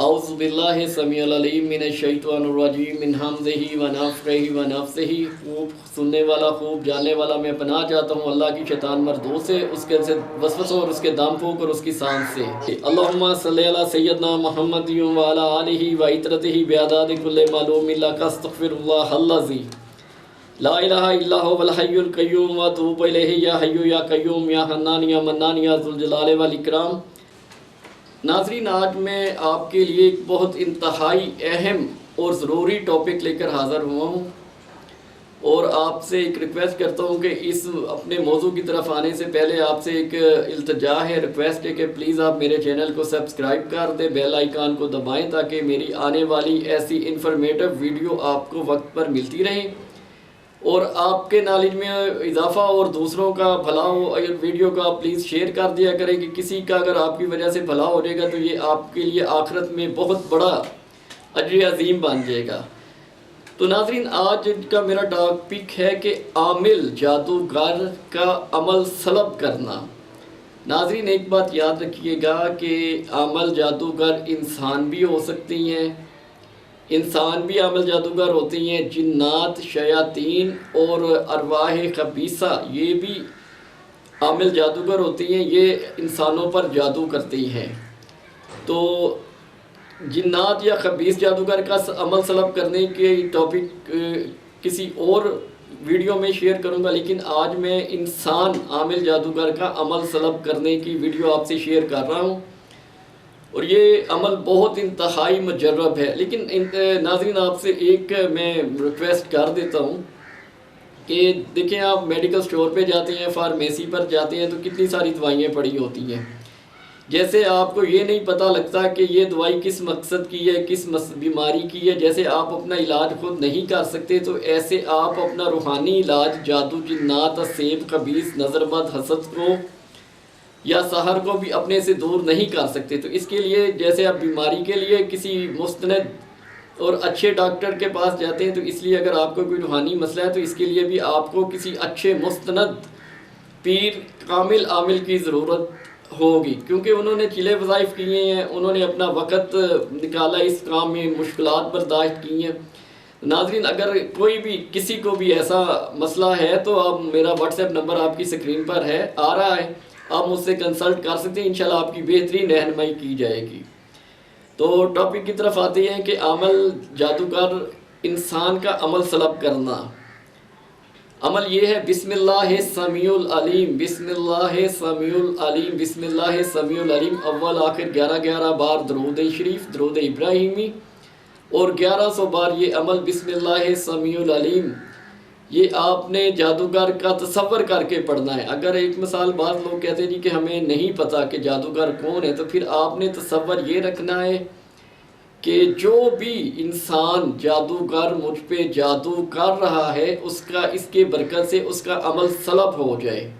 اعوذ باللہ سمیع العلیم من الشیطان الرجیم من حمزہ ونفخہ ونفثہ۔ خوب سننے والا خوب جاننے والا میں پناہ چاہتا ہوں اللہ کی شیطان مردود سے، اس کے وسوسوں اور اس کے دام پھونک اور اس کی سانس سے۔ اللہم صلی علی سیدنا محمد وعلی آلہ وعطرتہ بعدد کل معلوم لک استغفر اللہ الذی لا الہ الا هو الحی القیوم واتوب الیہ یا حی یا قیوم یا حنان یا منان یا ذو الجلال والاکرام۔ ناظرین، آج میں آپ کے لیے ایک بہت انتہائی اہم اور ضروری ٹاپک لے کر حاضر ہوا ہوں، اور آپ سے ایک ریکویسٹ کرتا ہوں کہ اس اپنے موضوع کی طرف آنے سے پہلے آپ سے ایک التجا ہے، ریکویسٹ ہے کہ پلیز آپ میرے چینل کو سبسکرائب کر دیں، بیل آئیکن کو دبائیں تاکہ میری آنے والی ایسی انفارمیٹو ویڈیو آپ کو وقت پر ملتی رہیں اور آپ کے نالج میں اضافہ اور دوسروں کا بھلا ہو۔ ویڈیو کا پلیز شیئر کر دیا کریں کہ کسی کا اگر آپ کی وجہ سے بھلا ہو جائے گا تو یہ آپ کے لیے آخرت میں بہت بڑا اجر عظیم بن جائے گا۔ تو ناظرین، آج کا میرا ٹاپک ہے کہ عامل جادوگر کا عمل سلب کرنا۔ ناظرین، ایک بات یاد رکھیے گا کہ عامل جادوگر انسان بھی ہو سکتی ہیں، انسان بھی عامل جادوگر ہوتی ہیں، جنات، شیاطین اور ارواح خبیثہ یہ بھی عامل جادوگر ہوتی ہیں، یہ انسانوں پر جادو کرتی ہیں۔ تو جنات یا خبیث جادوگر کا عمل سلب کرنے کے ٹاپک کسی اور ویڈیو میں شیئر کروں گا، لیکن آج میں انسان عامل جادوگر کا عمل سلب کرنے کی ویڈیو آپ سے شیئر کر رہا ہوں، اور یہ عمل بہت انتہائی مجرب ہے۔ لیکن ناظرین، آپ سے ایک میں ریکویسٹ کر دیتا ہوں کہ دیکھیں، آپ میڈیکل سٹور پہ جاتے ہیں، فارمیسی پر جاتے ہیں تو کتنی ساری دوائیاں پڑی ہوتی ہیں۔ جیسے آپ کو یہ نہیں پتہ لگتا کہ یہ دوائی کس مقصد کی ہے، کس بیماری کی ہے، جیسے آپ اپنا علاج خود نہیں کر سکتے تو ایسے آپ اپنا روحانی علاج جادو، جنات، سیب، خبیث، نظر بد، حسد کو یا سحر کو بھی اپنے سے دور نہیں کر سکتے۔ تو اس کے لیے جیسے آپ بیماری کے لیے کسی مستند اور اچھے ڈاکٹر کے پاس جاتے ہیں، تو اس لیے اگر آپ کو کوئی روحانی مسئلہ ہے تو اس کے لیے بھی آپ کو کسی اچھے مستند پیر، کامل عامل کی ضرورت ہوگی، کیونکہ انہوں نے چلے وظائف کیے ہیں، انہوں نے اپنا وقت نکالا اس کام میں، مشکلات برداشت کی ہیں۔ ناظرین، اگر کوئی بھی کسی کو بھی ایسا مسئلہ ہے تو آپ میرا واٹس ایپ نمبر آپ کی سکرین پر ہے، آ رہا ہے، آپ مجھ سے کنسلٹ کر سکتے ہیں، انشاءاللہ آپ کی بہترین رہنمائی کی جائے گی۔ تو ٹاپک کی طرف آتے ہیں کہ عامل جادوگر انسان کا عمل سلب کرنا۔ عمل یہ ہے بسم اللہ سمیع العلیم، بسم اللہ سمیع العلیم، بسم اللہ سمیع العلیم، اول آخر 11 بار درود شریف، درود ابراہیمی، اور 1100 بار یہ عمل بسم اللہ سمیع العلیم یہ آپ نے جادوگر کا تصور کر کے پڑھنا ہے۔ اگر ایک مثال بعض لوگ کہتے ہیں جی کہ ہمیں نہیں پتہ کہ جادوگر کون ہے، تو پھر آپ نے تصور یہ رکھنا ہے کہ جو بھی انسان جادوگر مجھ پہ جادو کر رہا ہے اس کے برکت سے اس کا عمل سلب ہو جائے۔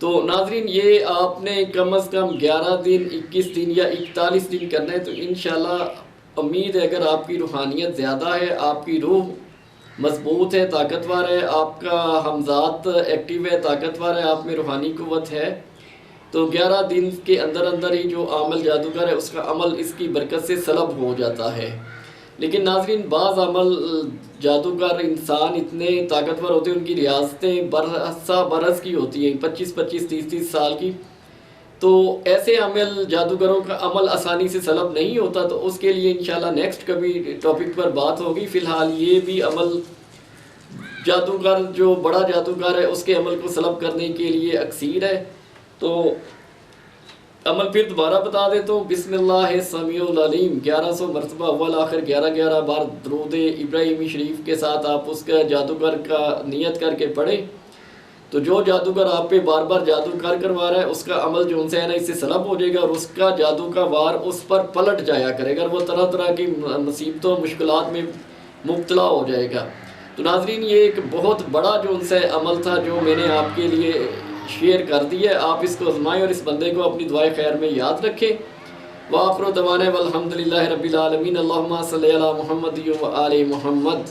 تو ناظرین، یہ آپ نے کم از کم 11 دن، 21 دن یا 41 دن کرنا ہے، تو انشاءاللہ امید ہے اگر آپ کی روحانیت زیادہ ہے، آپ کی روح مضبوط ہے، طاقتور ہے، آپ کا حمزات ایکٹیو ہے، طاقتور ہے، آپ میں روحانی قوت ہے، تو 11 دن کے اندر اندر ہی جو عامل جادوگر ہے اس کا عمل اس کی برکت سے سلب ہو جاتا ہے۔ لیکن ناظرین، بعض عامل جادوگر انسان اتنے طاقتور ہوتے ہیں، ان کی ریاستیں برس کی ہوتی ہیں، 25 30 سال کی، تو ایسے عامل جادوگروں کا عمل آسانی سے سلب نہیں ہوتا۔ تو اس کے لیے انشاءاللہ نیکسٹ کبھی ٹاپک پر بات ہوگی۔ فی الحال یہ بھی عمل جادوگر جو بڑا جادوگر ہے اس کے عمل کو سلب کرنے کے لیے اکثیر ہے۔ تو عمل پھر دوبارہ بتا دیتا ہوں، بسم اللہ سمیع العلیم 1100 مرتبہ اول آخر 11 بار درود ابراہیمی شریف کے ساتھ آپ اس کا جادوگر کا نیت کر کے پڑھیں، تو جو جادوگر آپ پہ بار بار جادو کروا رہا ہے اس کا عمل جو ان سے ہے نا اس سے سلب ہو جائے گا، اور اس کا جادو کا وار اس پر پلٹ جایا کرے گا، وہ طرح طرح کی مصیبتوں مشکلات میں مبتلا ہو جائے گا۔ تو ناظرین، یہ ایک بہت بڑا جو ان سے عمل تھا جو میں نے آپ کے لیے شیئر کر دی ہے، آپ اس کو آزمائیں اور اس بندے کو اپنی دعائے خیر میں یاد رکھیں۔ وآخر دعوانا والحمدللہ رب العالمین، اللہم صلی علی محمد و آل محمد۔